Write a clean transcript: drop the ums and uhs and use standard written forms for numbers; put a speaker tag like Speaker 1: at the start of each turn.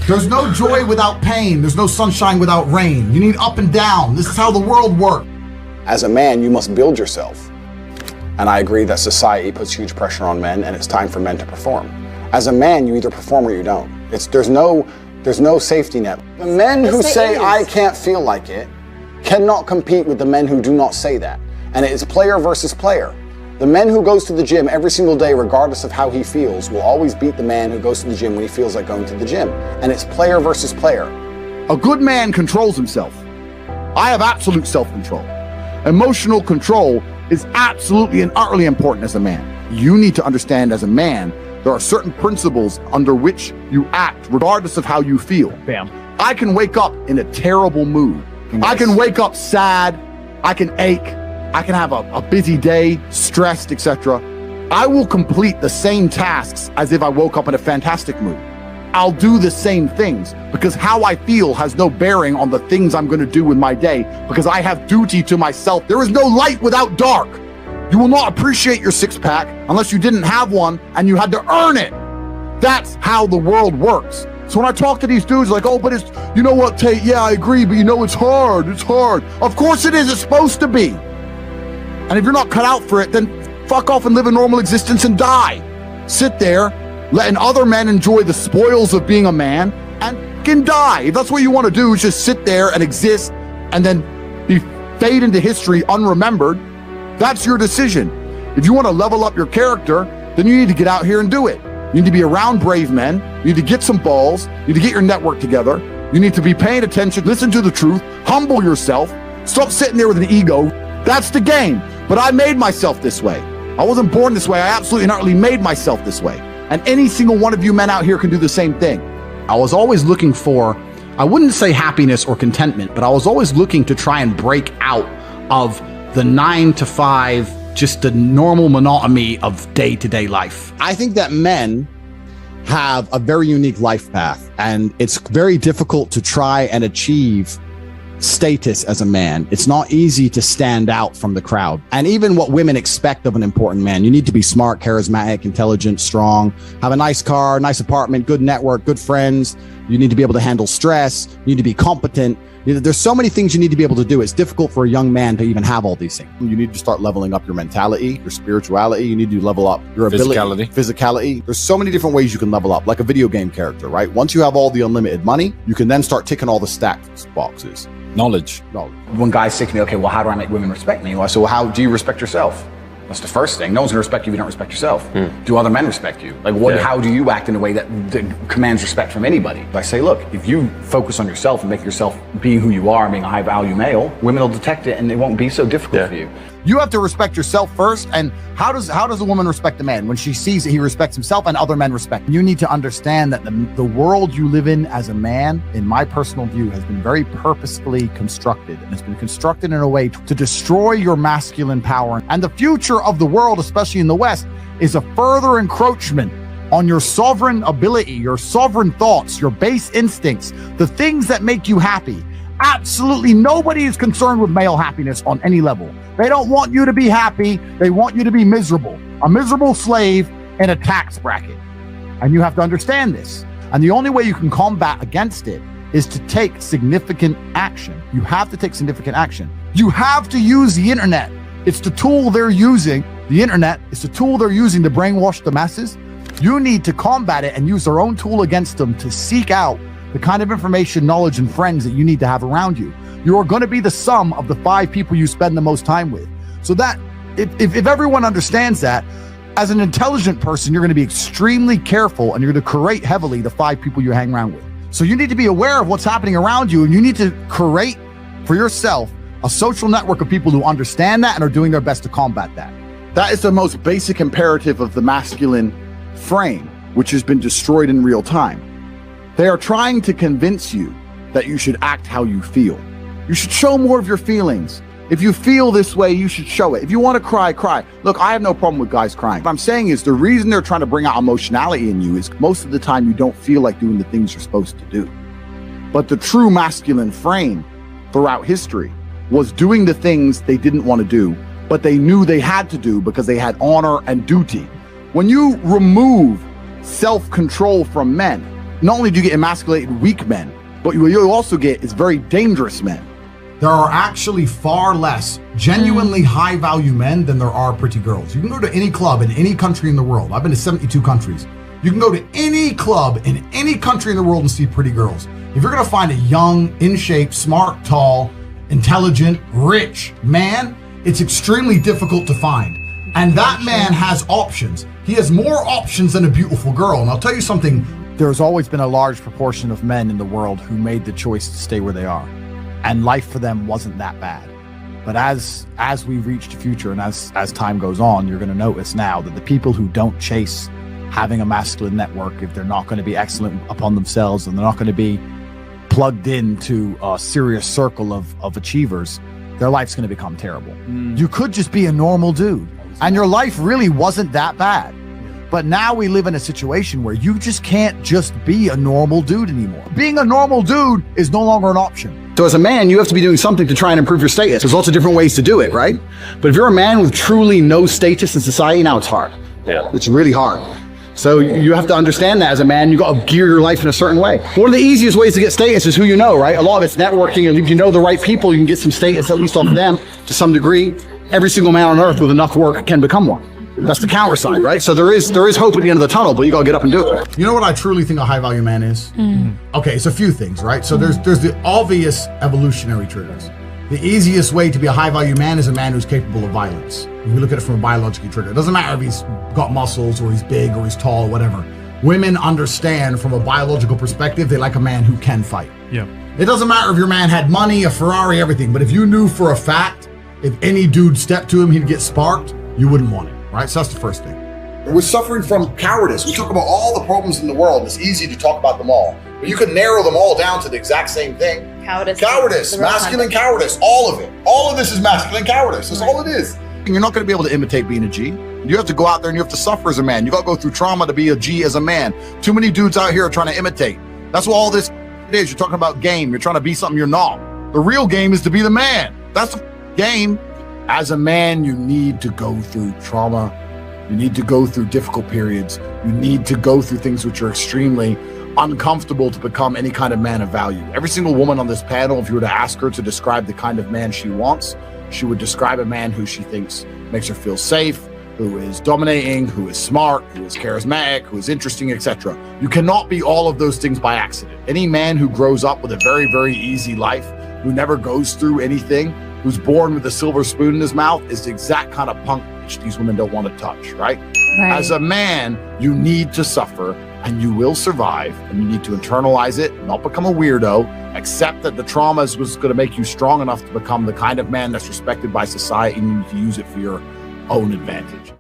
Speaker 1: There's no joy without pain. There's no sunshine without rain. You need up and down. This is how the world works.
Speaker 2: As a man, you must build yourself. And I agree that society puts huge pressure on men, and it's time for men to perform. As a man, you either perform or you don't. There's no safety net. The men who say, I can't feel like it, cannot compete with the men who do not say that. And it is player versus player. The man who goes to the gym every single day, regardless of how he feels, will always beat the man who goes to the gym when he feels like going to the gym. And it's player versus player.
Speaker 1: A good man controls himself. I have absolute self-control. Emotional control is absolutely and utterly important as a man. You need to understand as a man, there are certain principles under which you act regardless of how you feel.
Speaker 3: Bam.
Speaker 1: I can wake up in a terrible mood. Yes. I can wake up sad. I can ache. I can have a busy day, stressed, etc. I will complete the same tasks as if I woke up in a fantastic mood. I'll do the same things because how I feel has no bearing on the things I'm going to do with my day because I have duty to myself. There is no light without dark. You will not appreciate your six-pack unless you didn't have one and you had to earn it. That's how the world works. So when I talk to these dudes like, oh, but it's, you know what, Tate, yeah, I agree, but you know, it's hard. Of course it is, it's supposed to be. And if you're not cut out for it, then fuck off and live a normal existence and die. Sit there, letting other men enjoy the spoils of being a man and can die. If that's what you want to do, is just sit there and exist and then fade into history unremembered. That's your decision. If you want to level up your character, then you need to get out here and do it. You need to be around brave men. You need to get some balls. You need to get your network together. You need to be paying attention, listen to the truth, humble yourself, stop sitting there with an ego. That's the game. But I made myself this way. I wasn't born this way. I absolutely and utterly made myself this way. And any single one of you men out here can do the same thing. I was always looking for, I wouldn't say happiness or contentment, but I was always looking to try and break out of the 9 to 5, just the normal monotony of day-to-day life. I think that men have a very unique life path, and it's very difficult to try and achieve status as a man. It's not easy to stand out from the crowd. And even what women expect of an important man, you need to be smart, charismatic, intelligent, strong, have a nice car, nice apartment, good network, good friends. You need to be able to handle stress. You need to be competent. There's so many things you need to be able to do. It's difficult for a young man to even have all these things. You need to start leveling up your mentality, your spirituality. You need to level up your physicality. There's so many different ways you can level up, like a video game character, right? Once you have all the unlimited money, you can then start ticking all the stats boxes.
Speaker 3: Knowledge.
Speaker 4: When guys say to me, okay, well, how do I make women respect me? Well, I say, well, how do you respect yourself? That's the first thing. No one's gonna respect you if you don't respect yourself. Do other men respect you? Like, what? Yeah. How do you act in a way that commands respect from anybody? I say, look, if you focus on yourself and make yourself being who you are, being a high-value male, women will detect it and it won't be so difficult for you.
Speaker 1: You have to respect yourself first. And how does a woman respect a man? When she sees that he respects himself and other men respect him. You need to understand that the world you live in as a man, in my personal view, has been very purposefully constructed. And it's been constructed in a way to destroy your masculine power. And the future of the world, especially in the West, is a further encroachment on your sovereign ability, your sovereign thoughts, your base instincts, the things that make you happy. Absolutely nobody is concerned with male happiness on any level. They don't want you to be happy. They want you to be miserable, a miserable slave in a tax bracket. And you have to understand this. And the only way you can combat against it is to take significant action. You have to take significant action. You have to use the internet. It's the tool they're using. The internet is the tool they're using to brainwash the masses. You need to combat it and use their own tool against them to seek out the kind of information, knowledge, and friends that you need to have around you. You are going to be the sum of the 5 people you spend the most time with. So that, if everyone understands that, as an intelligent person, you're going to be extremely careful and you're going to curate heavily the 5 people you hang around with. So you need to be aware of what's happening around you, and you need to curate for yourself a social network of people who understand that and are doing their best to combat that. That is the most basic imperative of the masculine frame, which has been destroyed in real time. They are trying to convince you that you should act how you feel. You should show more of your feelings. If you feel this way, you should show it. If you want to cry, cry. Look, I have no problem with guys crying. What I'm saying is the reason they're trying to bring out emotionality in you is most of the time you don't feel like doing the things you're supposed to do. But the true masculine frame throughout history was doing the things they didn't want to do, but they knew they had to do because they had honor and duty. When you remove self-control from men, not only do you get emasculated weak men, but what you also get is very dangerous men.
Speaker 3: There are actually far less genuinely high value men than there are pretty girls. You can go to any club in any country in the world. I've been to 72 countries. You can go to any club in any country in the world and see pretty girls. If you're gonna find a young, in shape, smart, tall, intelligent, rich man, it's extremely difficult to find. And that man has options. He has more options than a beautiful girl. And I'll tell you something.
Speaker 5: There's always been a large proportion of men in the world who made the choice to stay where they are. And life for them wasn't that bad. But as we reach the future and as time goes on, you're gonna notice now that the people who don't chase having a masculine network, if they're not gonna be excellent upon themselves and they're not gonna be plugged into a serious circle of achievers, their life's gonna become terrible. You could just be a normal dude and your life really wasn't that bad. But now we live in a situation where you just can't just be a normal dude anymore. Being a normal dude is no longer an option.
Speaker 4: So as a man, you have to be doing something to try and improve your status. There's lots of different ways to do it, right? But if you're a man with truly no status in society, now it's hard.
Speaker 6: Yeah.
Speaker 4: It's really hard. So you have to understand that as a man, you got to gear your life in a certain way. One of the easiest ways to get status is who you know, right? A lot of it's networking, and if you know the right people, you can get some status at least off of them to some degree. Every single man on earth with enough work can become one. That's the counter side, right? So there is hope at the end of the tunnel, but you gotta get up and do it.
Speaker 3: You know what I truly think a high value man is? Okay, it's a few things, right? So there's the obvious evolutionary triggers. The easiest way to be a high value man is a man who's capable of violence. If we look at it from a biological trigger, it doesn't matter if he's got muscles or he's big or he's tall or whatever. Women understand from a biological perspective, they like a man who can fight.
Speaker 7: Yeah.
Speaker 3: It doesn't matter if your man had money, a Ferrari, everything, but if you knew for a fact, if any dude stepped to him, he'd get sparked, you wouldn't want him. Right? So that's the first thing.
Speaker 1: We're suffering from cowardice. We talk about all the problems in the world. It's easy to talk about them all. But you can narrow them all down to the exact same thing. Cowardice, masculine cowardice, all of it. All of this is masculine cowardice. That's all it is. You're not going to be able to imitate being a G. You have to go out there and you have to suffer as a man. You got to go through trauma to be a G as a man. Too many dudes out here are trying to imitate. That's what all this is. You're talking about game. You're trying to be something you're not. The real game is to be the man. That's the game. As a man, you need to go through trauma. You need to go through difficult periods. You need to go through things which are extremely uncomfortable to become any kind of man of value. Every single woman on this panel, if you were to ask her to describe the kind of man she wants, she would describe a man who she thinks makes her feel safe, who is dominating, who is smart, who is charismatic, who is interesting, etc. You cannot be all of those things by accident. Any man who grows up with a very, very easy life, who never goes through anything, who's born with a silver spoon in his mouth is the exact kind of punk which these women don't want to touch, right? As a man, you need to suffer and you will survive, and you need to internalize it, not become a weirdo, accept that the trauma is what's going to make you strong enough to become the kind of man that's respected by society, and you need to use it for your own advantage.